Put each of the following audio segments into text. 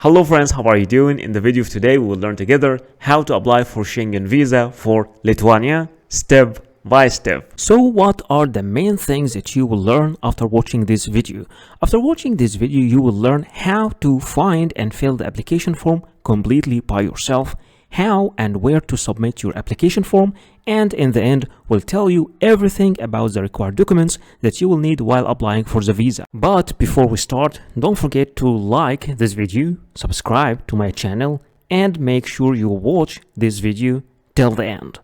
Hello friends, how are you doing? In the video of today, we will learn together how to apply for Schengen visa for Lithuania step by step. So what are the main things that you will learn after watching this video? After watching this video, you will learn how to find and fill the application form completely by yourself, how and where to submit your application form, and in the end will tell you everything about the required documents that you will need while applying for the visa. But before we start, don't forget to like this video, subscribe to my channel, and make sure you watch this video till the end.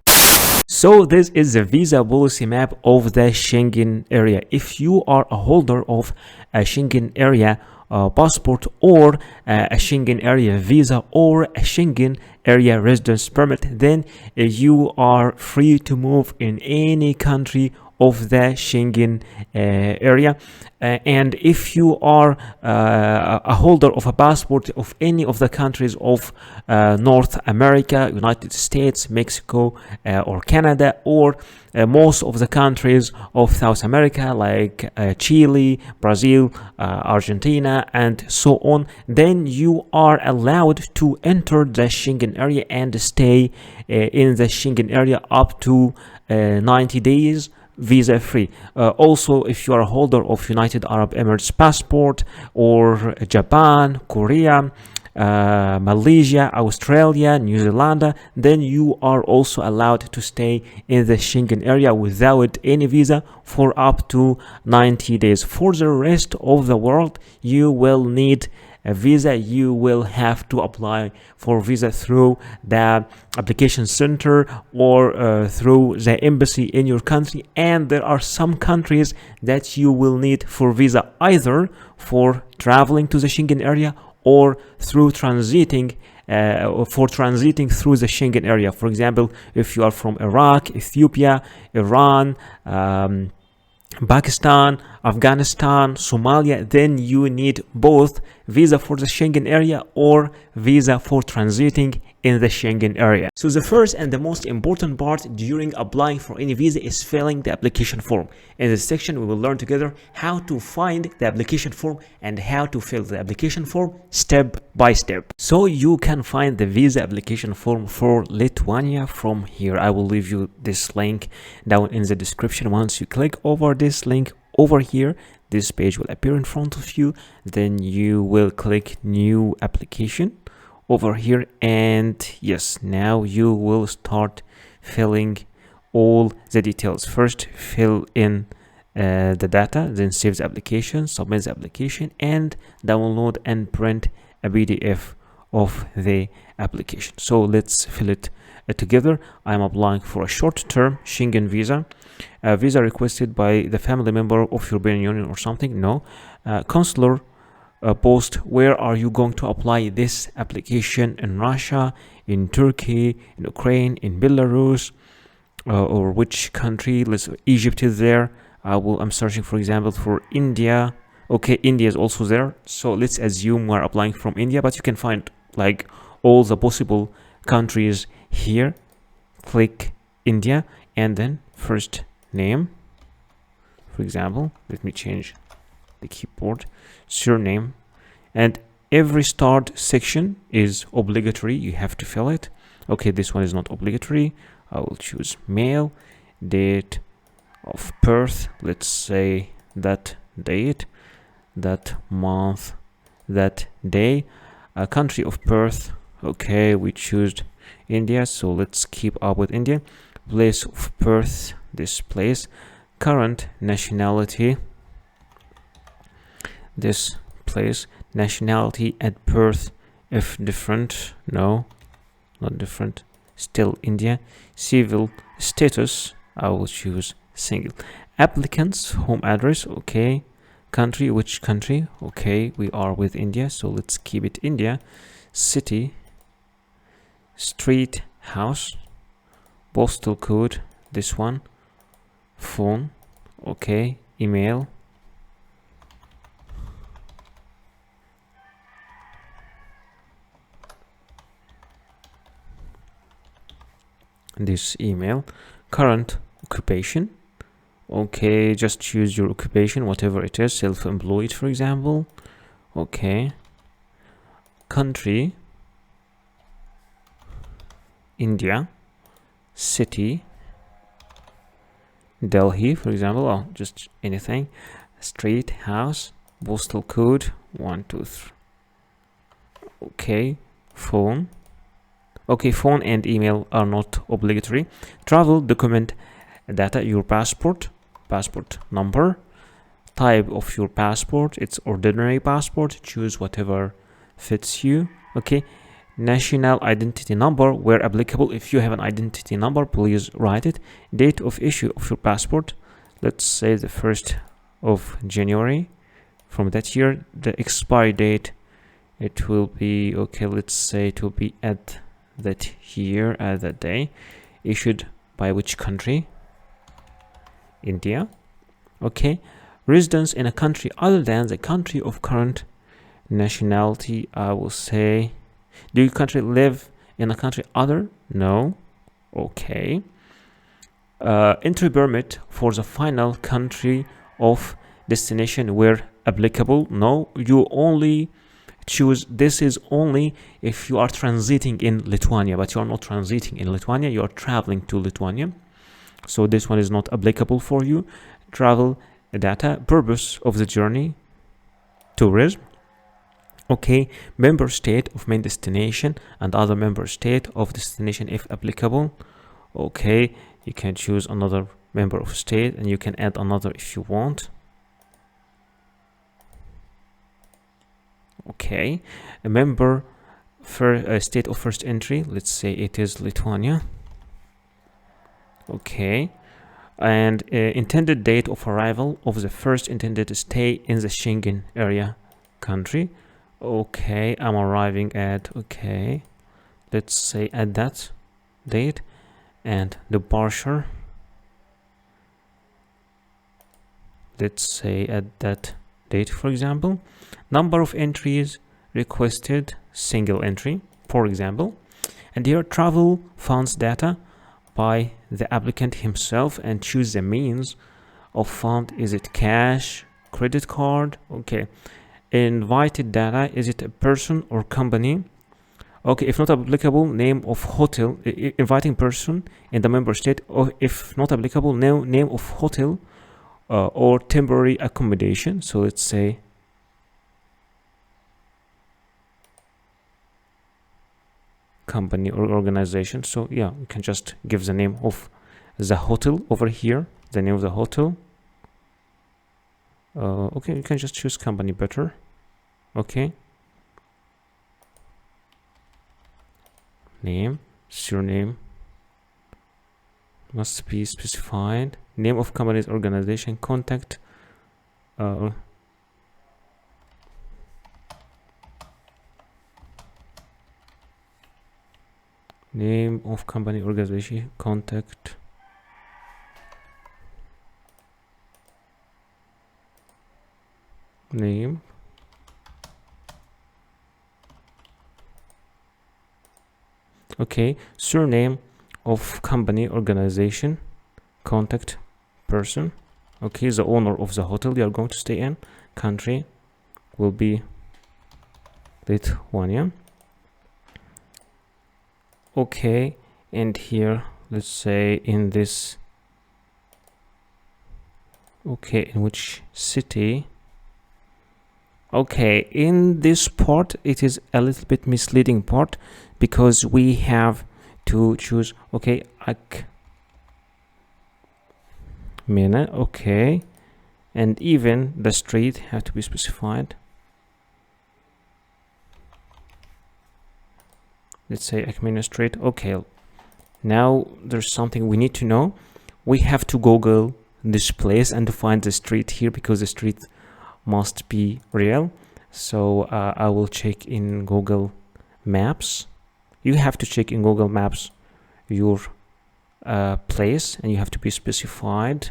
So this is the visa policy map of the Schengen area. If you are a holder of a Schengen area passport or a Schengen area visa or a Schengen area residence permit, then you are free to move in any country of the Schengen area. And if you are a holder of a passport of any of the countries of North America, United States, Mexico, or Canada, or most of the countries of South America like Chile, Brazil, Argentina, and so on, then you are allowed to enter the Schengen area and stay in the Schengen area up to 90 days visa free. Also, if you are a holder of United Arab Emirates passport or Japan, Korea, Malaysia, Australia, New Zealand, then you are also allowed to stay in the Schengen area without any visa for up to 90 days. For the rest of the world, you will need a visa. You will have to apply for visa through the application center or through the embassy in your country, and there are some countries that you will need for visa either for traveling to the Schengen area or through transiting through the Schengen area. For example, if you are from Iraq, Ethiopia, Iran, Pakistan, Afghanistan, Somalia, then you need both visa for the Schengen area or visa for transiting in the Schengen area. So the first and the most important part during applying for any visa is filling the application form. In this section, we will learn together how to find the application form and how to fill the application form step by step. So you can find the visa application form for Lithuania from here. I will leave you this link down in the description. Once you click over this link over here, this page will appear in front of you. Then you will click new application over here, and yes, now you will start filling all the details. First, fill in the data, then save the application, submit the application, and download and print a PDF of the application. So let's fill it together. I'm applying for a short-term Schengen visa. Visa requested by the family member of European Union or something. No. Consular post. Where are you going to apply this application? In Russia, in Turkey, in Ukraine, in Belarus, or which country? Egypt is there. I'm searching, for example, for India. Okay, India is also there. So let's assume we're applying from India, but you can find like all the possible countries here. Click India and then first name. For example, let me change the keyboard. Surname, and every start section is obligatory. You have to fill it. Okay, this one is not obligatory. I will choose male. Date of birth, let's say that date, that month, that day. Country of birth, okay, we choose India, so let's keep up with India. Place of birth, this place. Current nationality, this place. Nationality at birth, if different, no, not different, still India. Civil status, I will choose single. Applicant's home address, okay. Country, which country? Okay, we are with India, so let's keep it India. City, street, house, postal code, this one. Phone, okay. Email, this email. Current occupation, okay, just choose your occupation, whatever it is. Self-employed, for example. Okay. country, India, city, Delhi, for example, or just anything, street, house, postal code, 123. Okay, phone. Okay, phone and email are not obligatory. Travel document data, your passport number, type of your passport, it's ordinary passport, choose whatever fits you. Okay, national identity number where applicable. If you have an identity number, please write it. Date of issue of your passport, let's say the 1st of January from that year. The expiry date, it will be, okay, let's say it will be at that year, at that day. Issued by which country? India. Okay, residence in a country other than the country of current nationality, I will say, do you country live in a country other? No. Okay. Entry permit for the final country of destination where applicable? No, you only choose, this is only if you are transiting in Lithuania, but you are not transiting in Lithuania, you are traveling to Lithuania, so this one is not applicable for you. Travel data, purpose of the journey, tourism. Okay, member state of main destination and other member state of destination if applicable. Okay, you can choose another member of state and you can add another if you want. Okay, a member for state of first entry, let's say it is Lithuania. Okay, and intended date of arrival of the first intended stay in the Schengen area country. Okay, I'm arriving at, okay, let's say at that date, and departure, let's say at that date, for example. Number of entries requested, single entry, for example. And here travel funds data by the applicant himself, and choose the means of fund. Is it cash, credit card? Okay. Invited data, is it a person or company? Okay, if not applicable, name of hotel, inviting person in the member state, or if not applicable, name of hotel or temporary accommodation. So let's say company or organization. So yeah, you can just give the name of the hotel over here, the name of the hotel. Okay, you can just choose company better. Okay, name, surname must be specified, name of company's organization, contact, name of company organization, contact, name, okay, surname of company organization, contact person. Okay, the owner of the hotel you are going to stay in, country will be Lithuania. Okay, and here let's say in this, okay, in which city? Okay, in this part it is a little bit misleading part, because we have to choose, okay, Akmena, okay, and even the street have to be specified. Let's say Akmena Street. Okay, now there's something we need to know. We have to Google this place and find the street here, because the street must be real. So I will check in Google Maps. You have to check in Google Maps your place, and you have to be specified.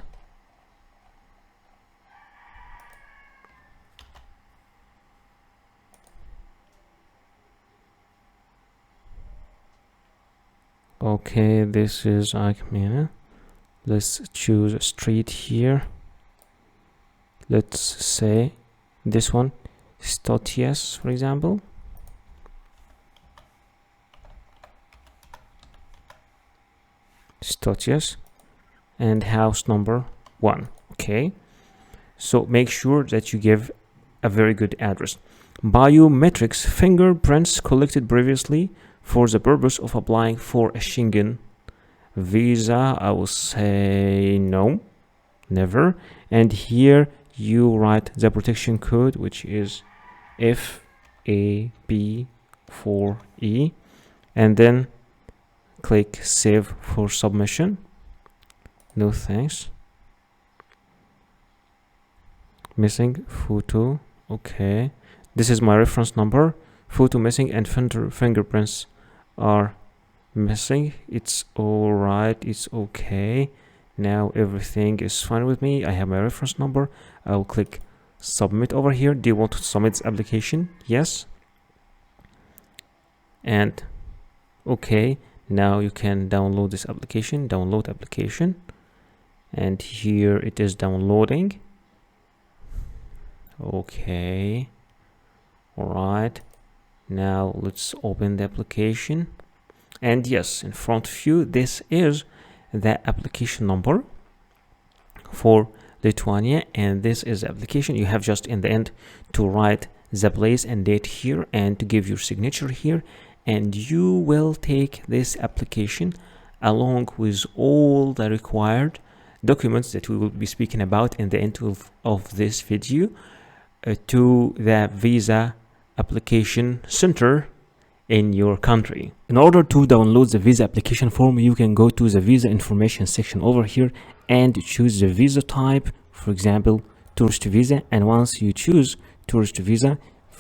Okay, this is Akmena. Let's choose a street here. Let's say this one, Stoties, for example. Stotius, and house number 1. Okay, so make sure that you give a very good address. Biometrics, fingerprints collected previously for the purpose of applying for a Schengen visa. I will say no, never. And here you write the protection code, which is FAB4E, and then click save for submission. No thanks. Missing photo. Okay, this is my reference number. Photo missing and fingerprints are missing. It's all right, it's okay. Now everything is fine with me. I have my reference number. I'll click submit over here. Do you want to submit this application? Yes. And okay, now you can download this application. Download application, and here it is downloading. Okay, all right, now let's open the application. And yes, in front of you, this is the application number for Lithuania, and this is the application. You have just in the end to write the place and date here and to give your signature here, and you will take this application along with all the required documents that we will be speaking about in the end of this video to the visa application center in your country. In order to download the visa application form, you can go to the visa information section over here and choose the visa type, for example tourist visa. And once you choose tourist visa,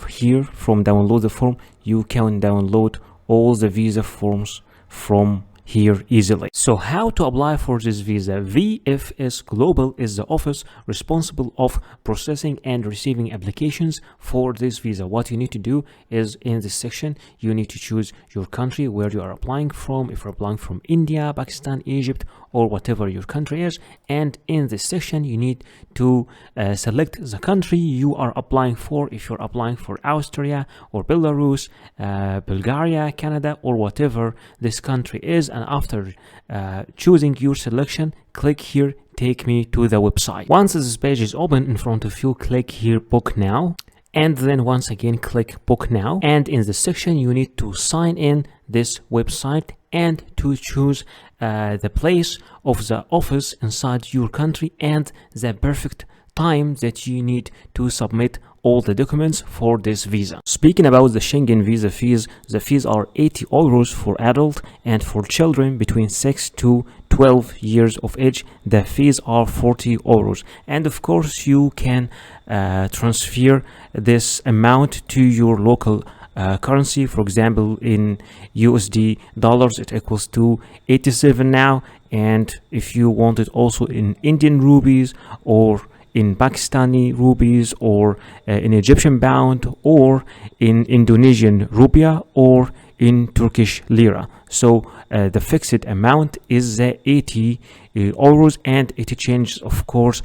here from download the form, you can download all the visa forms from here easily. So how to apply for this visa? VFS Global is the office responsible of processing and receiving applications for this visa. What you need to do is in this section, you need to choose your country where you are applying from. If you're applying from India, Pakistan, Egypt, or whatever your country is, and in this section you need to select the country you are applying for. If you're applying for Austria or Belarus, Bulgaria, Canada, or whatever this country is, and after choosing your selection, click here, take me to the website. Once this page is open in front of you, click here book now, and then once again click book now, and in this section you need to sign in this website and to choose the place of the office inside your country and the perfect time that you need to submit all the documents for this visa. Speaking about the Schengen visa fees, the fees are 80 euros for adult, and for children between 6 to 12 years of age, the fees are 40 euros. And of course you can transfer this amount to your local currency. For example, in USD dollars it equals to 87 now, and if you want it also in Indian rupees or in Pakistani rupees or in Egyptian pound or in Indonesian rupiah or in Turkish lira. So the fixed amount is 80 euros, and it changes of course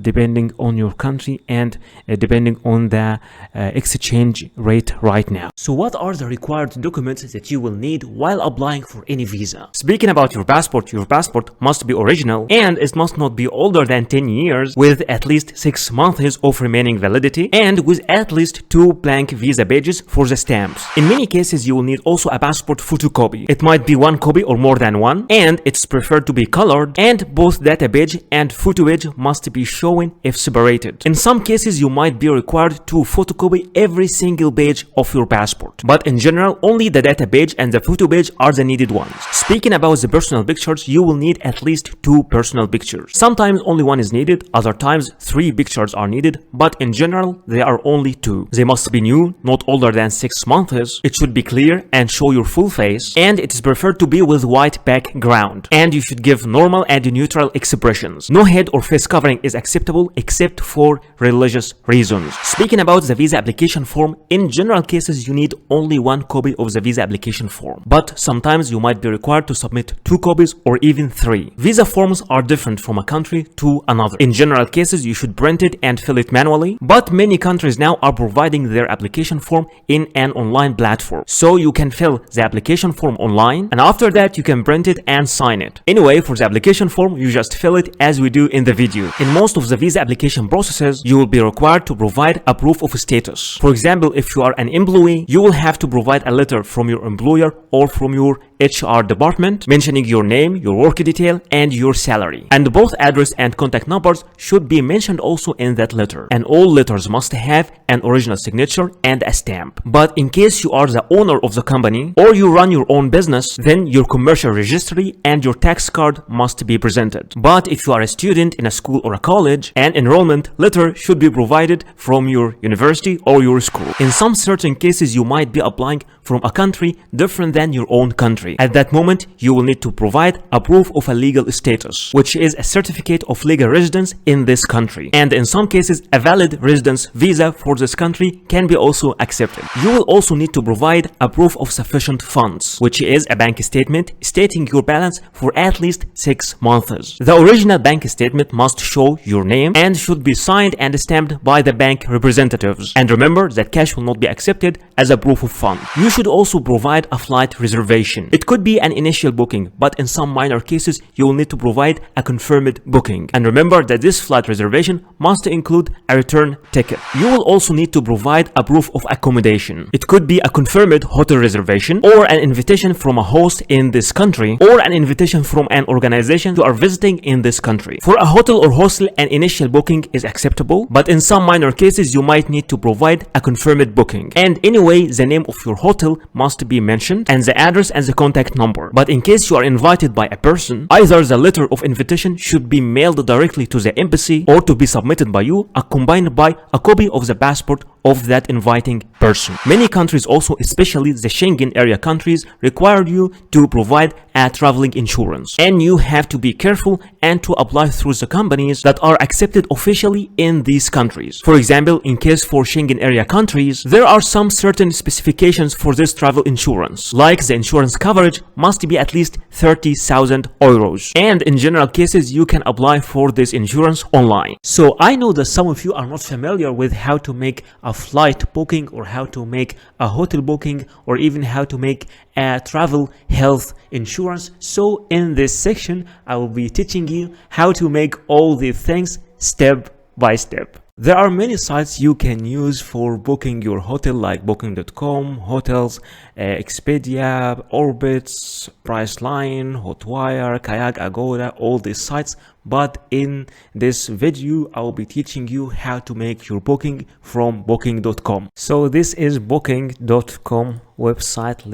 depending on your country and depending on the exchange rate right now. So what are the required documents that you will need while applying for any visa? Speaking about your passport must be original and it must not be older than 10 years with at least 6 months of remaining validity and with at least 2 blank visa pages for the stamps. In many cases you will need also a passport photocopy. It might be 1 copy or more than one, and it's preferred to be colored, and both data page and photo page must be shown if separated. In some cases you might be required to photocopy every single page of your passport, but in general only the data page and the photo page are the needed ones. Speaking about the personal pictures, you will need at least 2 personal pictures. Sometimes only 1 is needed, other times 3 pictures are needed, but in general they are only 2. They must be new, not older than 6 months. It should be clear and show your full face, and it is preferred to be with white background, and you should give normal and neutral expressions. No head or face covering is acceptable except for religious reasons. Speaking about the visa application form, in general cases you need only 1 copy of the visa application form, but sometimes you might be required to submit 2 copies or even 3. Visa forms are different from a country to another. In general cases you should print it and fill it manually, but many countries now are providing their application form in an online platform, so you you can fill the application form online, and after that you can print it and sign it. Anyway, for the application form, you just fill it as we do in the video. In most of the visa application processes, you will be required to provide a proof of status. For example, if you are an employee, you will have to provide a letter from your employer or from your HR department mentioning your name, your work detail, and your salary. And both address and contact numbers should be mentioned also in that letter. And all letters must have an original signature and a stamp. But in case you are the owner of the company or you run your own business, then your commercial registry and your tax card must be presented. But if you are a student in a school or a college, an enrollment letter should be provided from your university or your school. In some certain cases, you might be applying from a country different than your own country. At that moment, you will need to provide a proof of a legal status, which is a certificate of legal residence in this country. And in some cases, a valid residence visa for this country can be also accepted. You will also need to provide a proof of sufficient funds, which is a bank statement stating your balance for at least 6 months. The original bank statement must show your name and should be signed and stamped by the bank representatives. And remember that cash will not be accepted as a proof of fund. You should also provide a flight reservation. It could be an initial booking, but in some minor cases, you will need to provide a confirmed booking. And remember that this flight reservation must include a return ticket. You will also need to provide a proof of accommodation. It could be a confirmed hotel reservation or an invitation from a host in this country or an invitation from an organization you are visiting in this country. For a hotel or hostel, an initial booking is acceptable, but in some minor cases, you might need to provide a confirmed booking. And anyway, the name of your hotel must be mentioned and the address and the contact number. But in case you are invited by a person, either the letter of invitation should be mailed directly to the embassy or to be submitted by you, accompanied by a copy of the passport of that inviting person. Many countries also, especially the Schengen area countries, require you to provide a traveling insurance. And you have to be careful and to apply through the companies that are accepted officially in these countries. For example, in case for Schengen area countries, there are some certain specifications for this travel insurance, like the insurance coverage must be at least 30,000 euros. And in general cases, you can apply for this insurance online. So I know that some of you are not familiar with how to make a flight booking or how to make a hotel booking or even how to make a travel health insurance. So in this section, I will be teaching you how to make all these things step by step. There are many sites you can use for booking your hotel, like booking.com, Hotels, Expedia, Orbitz, Priceline, Hotwire, Kayak, Agoda, all these sites. But in this video, I will be teaching you how to make your booking from booking.com. So this is booking.com website.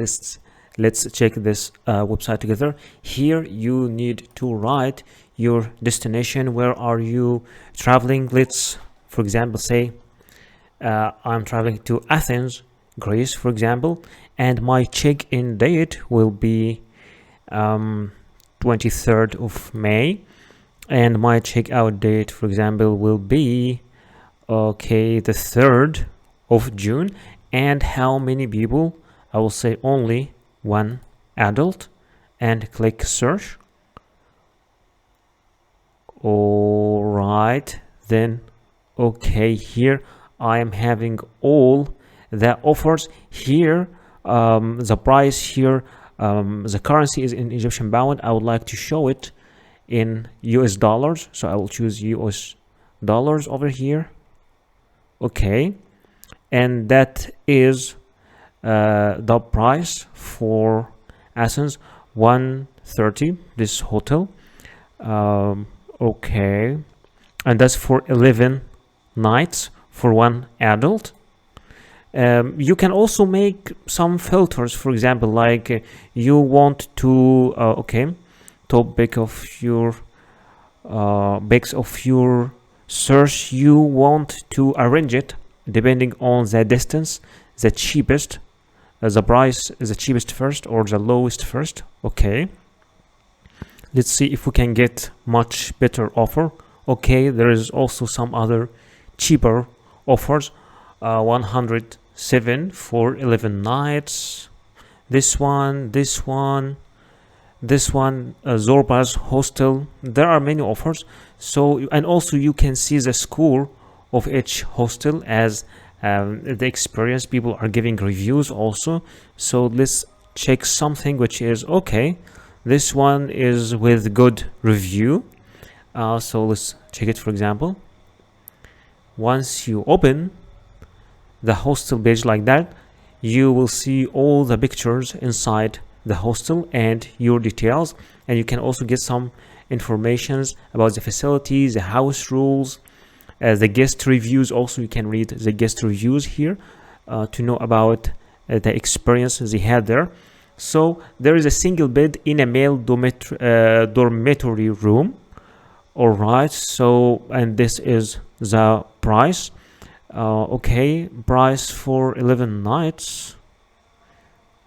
Let's check this website together. Here you need to write your destination. Where are you traveling? Let's, for example, say I'm traveling to Athens, Greece, for example, and my check-in date will be 23rd of May, and my check-out date, for example, will be the 3rd of June. And how many people? I will say only one adult, and click search. All right, then here I am having all the offers here. The price here, the currency is in Egyptian pound. I would like to show it in US dollars, so I will choose US dollars over here. And that is the price for Athens, 130, this hotel. And that's for 11 nights for one adult. You can also make some filters, for example, like you want to topic of your search, you want to arrange it depending on the distance, the cheapest, the price, the cheapest first or the lowest first. Let's see if we can get much better offer. There is also some other cheaper offers. 107 for 11 nights. This one, Zorba's hostel. There are many offers. So, and also you can see the score of each hostel as the experience. People are giving reviews also. So let's check something which is okay. This one is with good review. So let's check it. For example, once you open the hostel page like that, you will see all the pictures inside the hostel and your details, and you can also get some informations about the facilities, the house rules, the guest reviews. Also, you can read the guest reviews here to know about the experience they had there. So there is a single bed in a male dormitory room. All right, so and this is the price. Okay, price for 11 nights.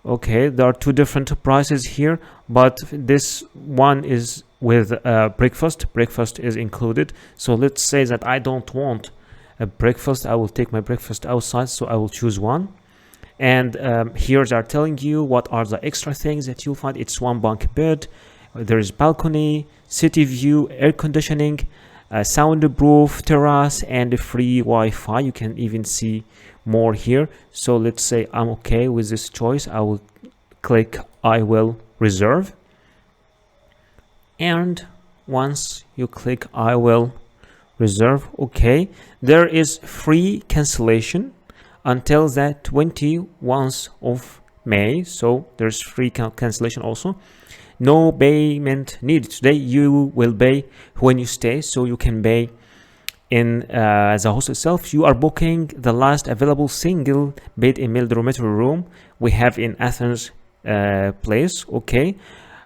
Okay, there are two different prices here, but this one is with breakfast. Breakfast is included. So let's say that I don't want a breakfast. I will take my breakfast outside, so I will choose one. And here they are telling you what are the extra things that you'll find. It's one bunk bed. There is balcony, city view, air conditioning, soundproof terrace, and free Wi-Fi. You can even see more here. So let's say I'm okay with this choice. I will click I will reserve. And once you click I will reserve, okay, there is free cancellation until the 21st of May. So there's free cancellation also. No payment needed today. You will pay when you stay, so you can pay in the hostel itself. You are booking the last available single bed in male dormitory room we have in Athens place. Okay,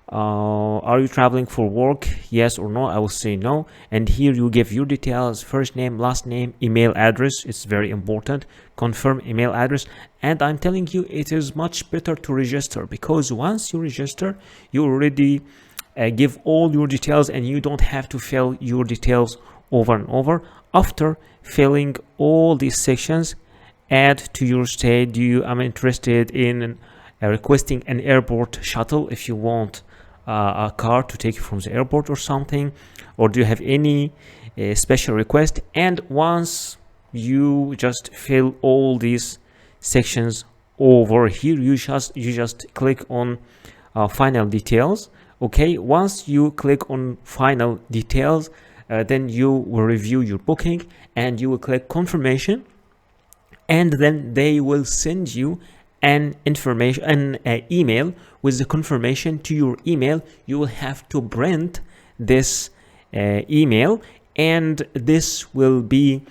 are you traveling for work? Yes or no? I will say no. And here you give your details: first name, last name, email address. It's very important. Confirm email address. And I'm telling you, it is much better to register, because once you register, you already give all your details and you don't have to fill your details over and over. After filling all these sections, add to your stay. I'm interested in requesting an airport shuttle if you want a car to take you from the airport or something, or do you have any special request? And once you just fill all these sections over here, you just click on final details. Okay, once you click on final details, then you will review your booking and you will click confirmation, and then they will send you an email with the confirmation to your email. You will have to print this email, and this will be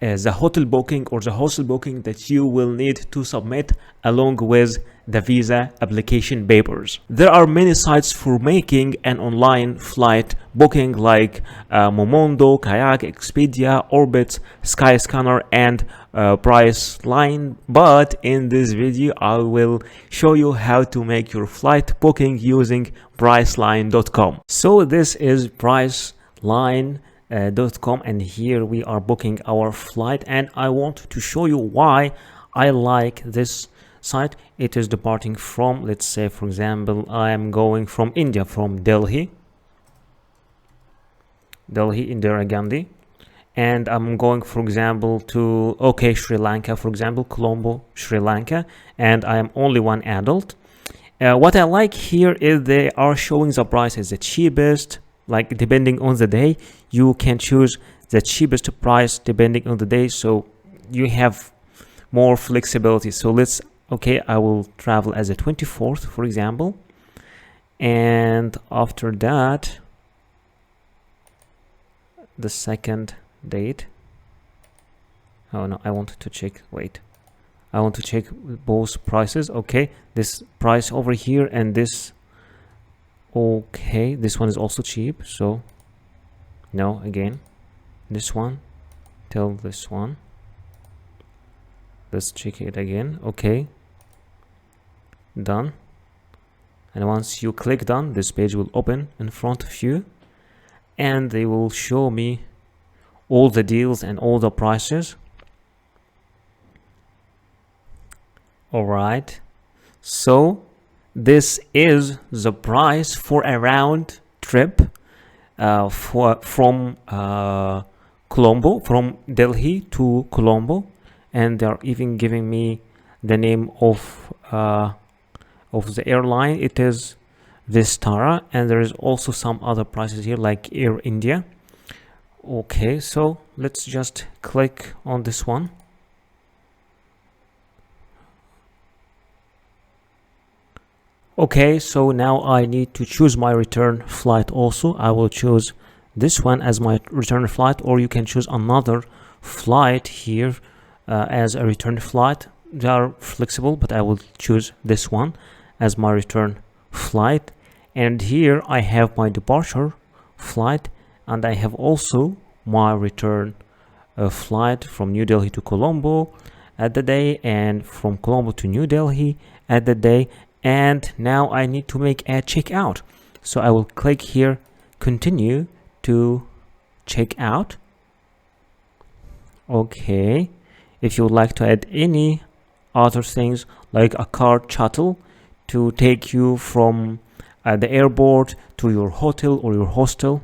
the hotel booking or the hostel booking that you will need to submit along with the visa application papers. There are many sites for making an online flight booking, like Momondo, Kayak, Expedia, Orbitz, Skyscanner, and Priceline. But in this video, I will show you how to make your flight booking using Priceline.com. So this is Priceline.com, and here we are booking our flight, and I want to show you why I like this site. It is departing from, let's say for example, I am going from India, from Delhi, Indira Gandhi, and I'm going, for example, to Sri Lanka, for example, Colombo, Sri Lanka, and I am only one adult. What I like here is they are showing the prices, the cheapest, like depending on the day you can choose the cheapest price depending on the day, so you have more flexibility. So let's, I will travel as a 24th, for example, and after that the second date. Oh no, I want to check, I want to check both prices. Okay, this price over here and this. Okay, this one is also cheap, so no, again this one till this one. Let's check it again. Okay, done. And once you click done, this page will open in front of you and they will show me all the deals and all the prices. All right, so this is the price for a round trip from Colombo, from Delhi to Colombo, and they're even giving me the name of the airline. It is Vistara, and there is also some other prices here like Air India. Okay, so let's just click on this one. Okay, so now I need to choose my return flight also. I will choose this one as my return flight, or you can choose another flight here as a return flight. They are flexible, but I will choose this one as my return flight. And here I have my departure flight, and I have also my return flight from New Delhi to Colombo at the day, and from Colombo to New Delhi at the day. And now I need to make a checkout, so I will click here, continue to check out. Okay, if you would like to add any other things like a car shuttle to take you from the airport to your hotel or your hostel,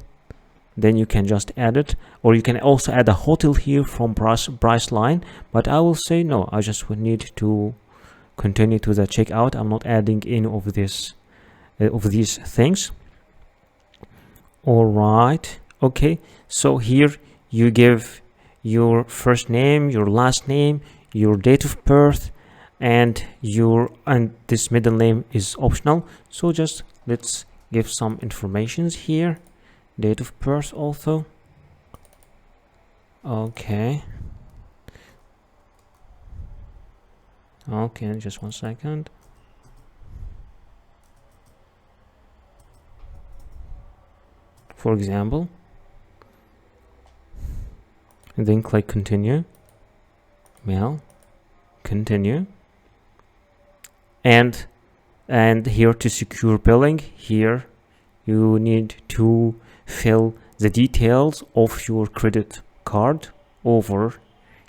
then you can just add it. Or you can also add a hotel here from Priceline, but I will say no, I just would need to continue to the checkout. I'm not adding any of this of these things. All right, okay, so here you give your first name, your last name, your date of birth, and this middle name is optional, so just let's give some informations here. Date of birth also. Okay, just 1 second. For example, and then click continue, mail, continue, and here to secure billing, here you need to fill the details of your credit card over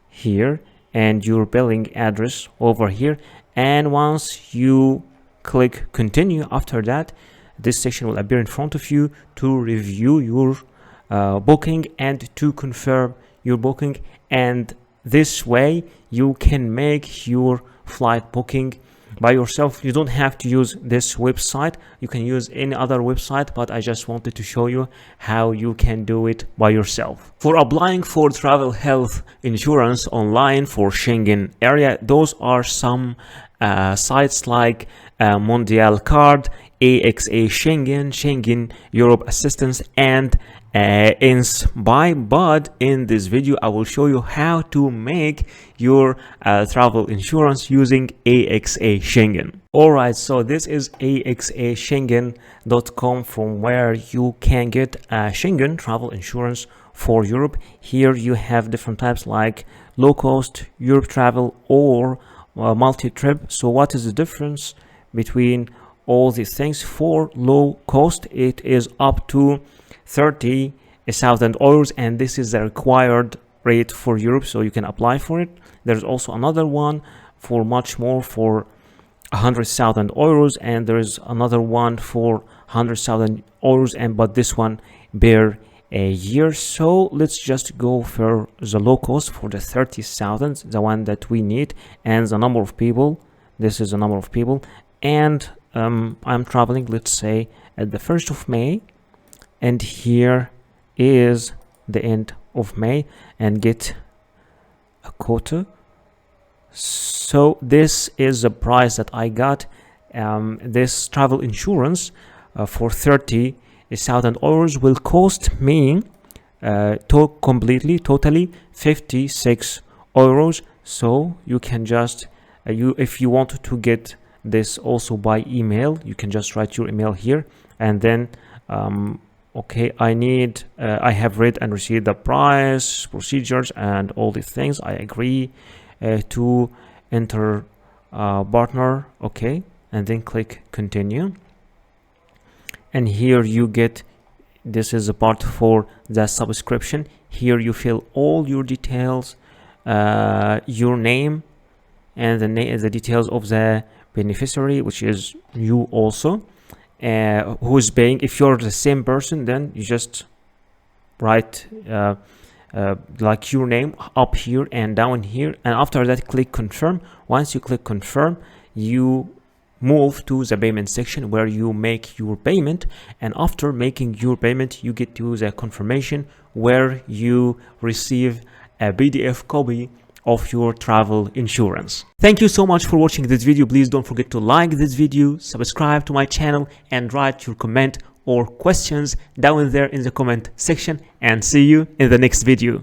here and your billing address over here. And once you click continue, after that this section will appear in front of you to review your booking and to confirm your booking. And this way you can make your flight booking by yourself. You don't have to use this website, you can use any other website, but I just wanted to show you how you can do it by yourself. For applying for travel health insurance online for Schengen area, those are some sites like Mondial Card, AXA Schengen, Schengen Europe Assistance, and Inspy. But in this video I will show you how to make your travel insurance using AXA Schengen. Alright, so this is axaschengen.com, from where you can get Schengen travel insurance for Europe. Here you have different types like low cost, Europe travel, or multi-trip. So what is the difference between all these things? For low cost, it is up to 30,000 euros, and this is the required rate for Europe, so you can apply for it. There's also another one for much more, for 100,000 euros, and there is another one for 100,000 euros, but this one per a year. So let's just go for the low cost, for the 30,000, the one that we need, and the number of people. This is the number of people, and I'm traveling, let's say, at the 1st of May, and here is the end of May, and get a quota. So this is the price that I got. This travel insurance for 30,000 euros will cost me totally 56 euros. So you can just if you want to get this also by email, you can just write your email here, and then okay, I have read and received the price, procedures, and all these things. I agree to enter partner. Okay, and then click continue, and here you get, this is a part for the subscription. Here you fill all your details, your name, and the details of the beneficiary, which is you also, who is paying. If you're the same person, then you just write like your name up here and down here, and after that click confirm. Once you click confirm, you move to the payment section where you make your payment, and after making your payment you get to the confirmation where you receive a PDF copy of your travel insurance. Thank you so much for watching this video. Please don't forget to like this video, subscribe to my channel, and write your comment or questions down there in the comment section, and see you in the next video.